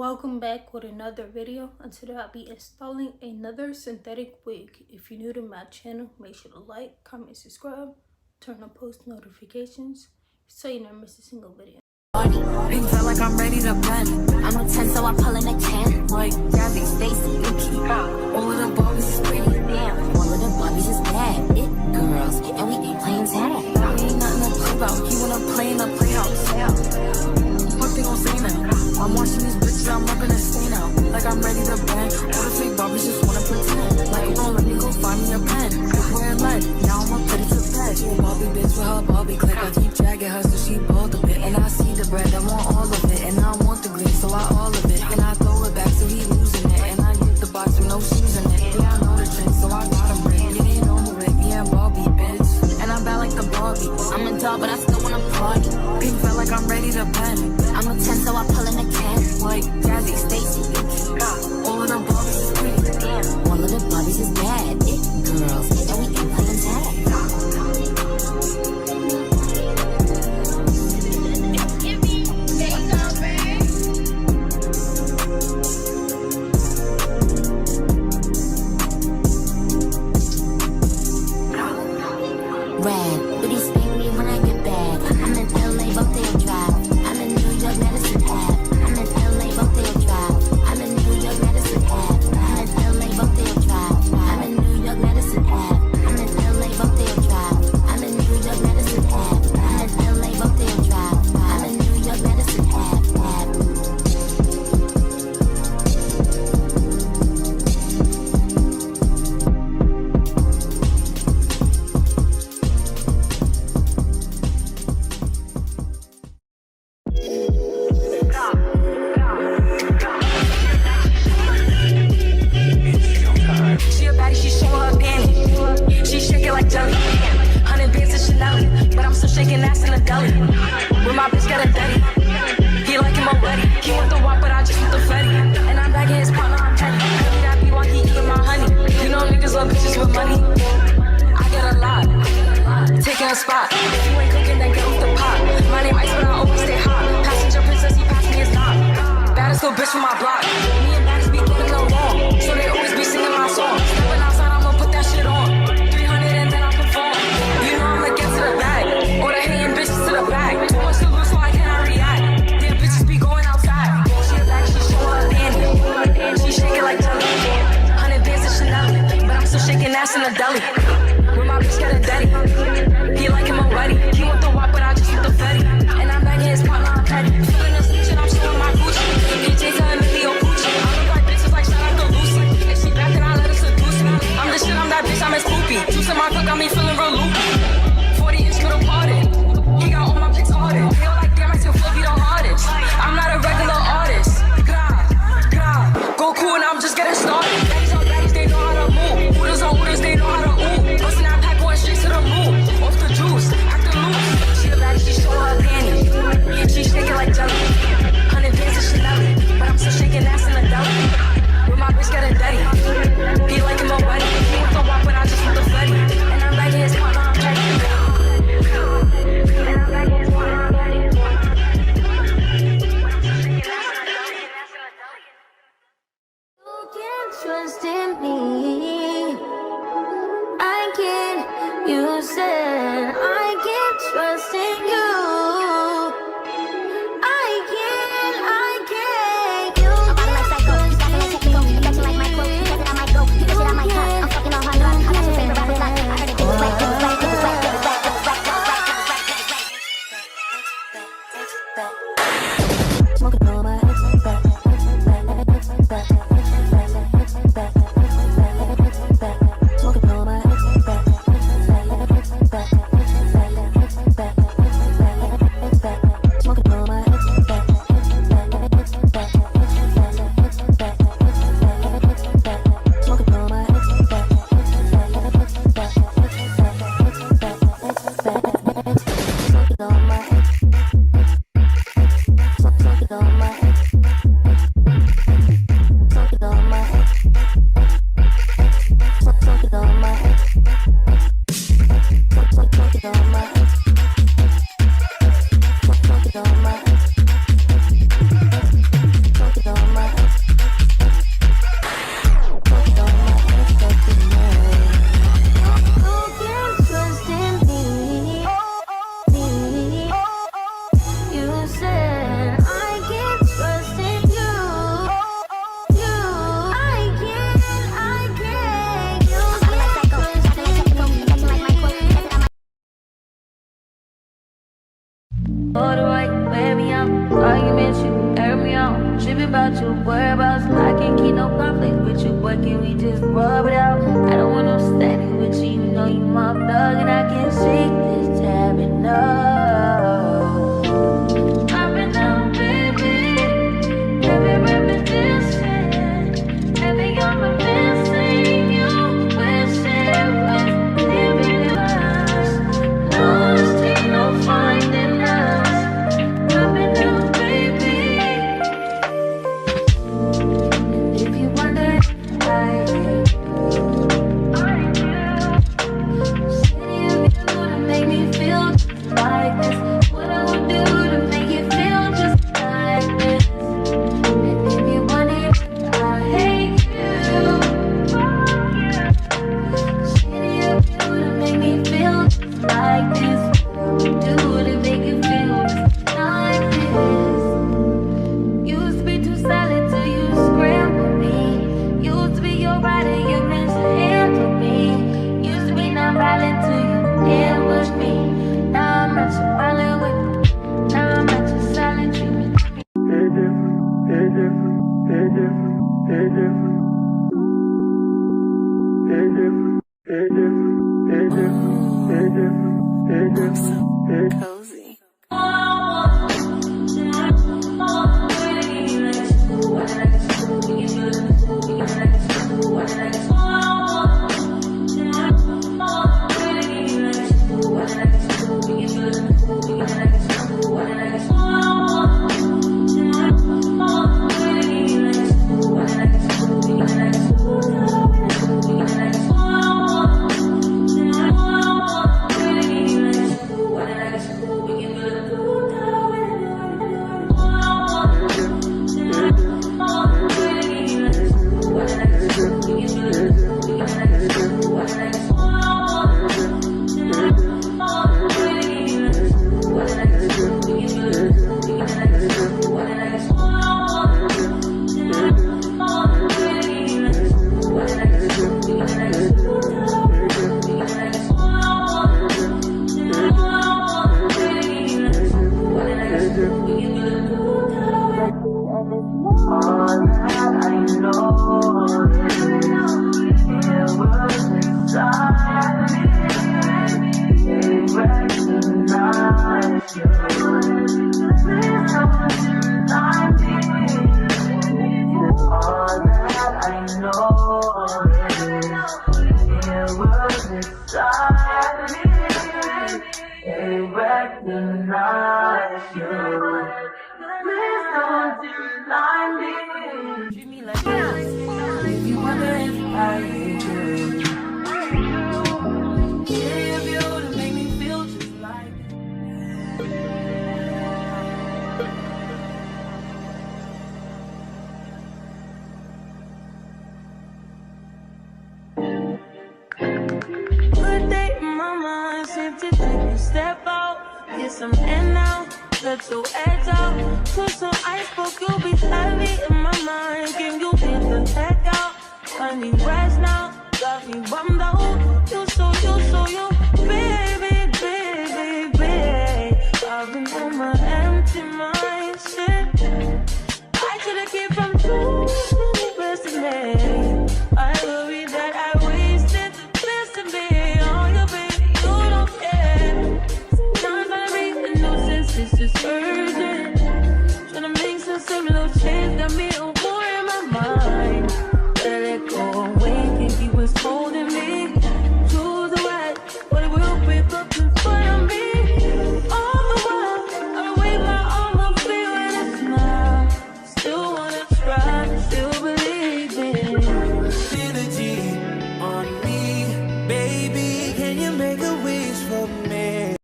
Welcome back with another video, and today I'll be installing another synthetic wig. If you're new to my channel, make sure to like, comment, subscribe, turn on post notifications so you never miss a single video. Pink felt like I'm ready to bend. I'm a 10, so I pull in a 10. Like Gabby, Stacy, Nikki. All of the Barbies is pretty. Damn. All of the Barbies is bad. It girls, and we ain't playing tag. We ain't nothing to play about. You wanna play in the playhouse. What they gon' say now? I'm watching these bitches, I'm rubbing a stain out. Like I'm ready to bang. All the fake Barbies just wanna pretend. Like, oh, let me go find me a pen. Wearing lead, now I'ma put it to bed. She a Barbie bitch with her Barbie click. I keep dragging her so she bald a bit. And I see the bread, I want all of it. And I want the green, so I all of it. And I throw it back so he losing it. And I get the box with no shoes in it. Yeah, I know the trick, so I got him rigged. It ain't over it, yeah, I'm Barbie, bitch. And I'm bad like the Barbie. I'm a doll, but I still wanna party. Pink felt like I'm ready to bend. I'm a 10, so I pull in a 10. Like Jazzy, Stacy, all of the Barbies is pretty. Damn. All of the Barbies is bad. It girls, and we ain't playing tag. Red, but he spank me when I get back. I'm in LA, Rodeo Drive. I'm in New York, Medicine Ave. I'm in LA, Rodeo Drive. I'm in New York, Medicine Ave. I'm in LA, Rodeo Drive. I'm in New York, Medicine Ave. I'm in LA, Rodeo Drive. I'm in New York, Medicine Ave. I'm in LA, Rodeo Drive. I'm in New York, Medicine Ave. She a baddie, she showing her panties. She shaking like jelly. 100 bands of Chanel, but I'm still shaking ass in the deli. With my bitch got a daddy. He like him already. He want the walk, but I just want the fatty. And I'm back in his partner, I'm petty. I need that beat while he eating my honey. You know niggas love bitches with money. I get a lot. Taking a spot. If you ain't cooking, then get off the pot. My name Ice, but I always stay hot. Passenger princess, he passed me his knob. Baddest little bitch from my block. Me and Baddies be getting along, so they always be singing my song. Stepping outside, I'ma put that shit on. 300 and then I perform. You know I'ma get to the bag. Or the hating bitches to the back. Too much to lose, so I cannot react. Damn bitches be going outside. She a bag, she showing her panties. She shaking like jelly. 100 bands of Chanel, but I'm still shaking ass in the deli. With my bitch got a daddy. He like him already. He want the walk, but I just want the fatty. And I'm back in his partner, I'm petty. Feeling the snitch and I'm showing my Gucci. PJ's telling me Leo Gucci. I look like bitches like shout out to Lucy. If she back, then I let her seduce me. I'm the shit, I'm that bitch, I'm as poopy. Juice in my cup got me feeling real loopy. 40-inch middle parted. He got all my pics ordered. They all like, damn, I still feel be the hardest. I'm not a regular artist. Go cool and I'm just getting started. Baddies on baddies, they know how to move. Hooters on hooters, they know how to ooh. Bustin' that pack going straight to the moon. Off the juice, acting loose. She a baddie, she showing her panties. She shaking like jelly. 100 bands of Chanel, but I'm still shaking ass in the deli. With my bitch got a daddy. He like him already. He want the walk, but I just want the fatty. And I'm back in his partner, I'm petty. And I'm back in his partner, I'm petty. Trust in me. I can. You said I can trust in you. I can. You can like psycho. You got me technical. You got you like micro. You got it, I might go. You got it, I might cut. I'm fucking on hard rock. I got your favorite rapper like. I heard it. Give it right. Give it right. Give it right. Give it right. Give it right. Give it right. Smoking on my back. Smoking on my back. All the right, wear me out. Arguments, you air me out. Tripping about your whereabouts. I can't keep no conflict with you, but can we just rub it out? I don't want no static with you, you know you my thug, and I can't shake this habit, no. Up and down, baby. Every repetition, every I'm missing you. Wish it was living in us. Lost, ain't no finding us. Up and down, baby. And if you wonder, I city of you to make me feel just like this. What I would do to make you feel just like this. And if you want it, I hate you. City of you to make me feel just like this. What I would do to make you feel just like this. Used to be too solid till you scramble me. Used to be your rider, you mishandle me. Used to be non-violent till you ambush me. Now I'm at your violent with me. Now I'm at your silent treatment. Cozy. If you wonder if I hate you, city of you to make me feel just like Good day in my mind, seem to take a step out, get some air now, let your edge out, put some iceberg, you'll be heavy in my mind, can you get the heck out, I need rest now, got me bummed out, you so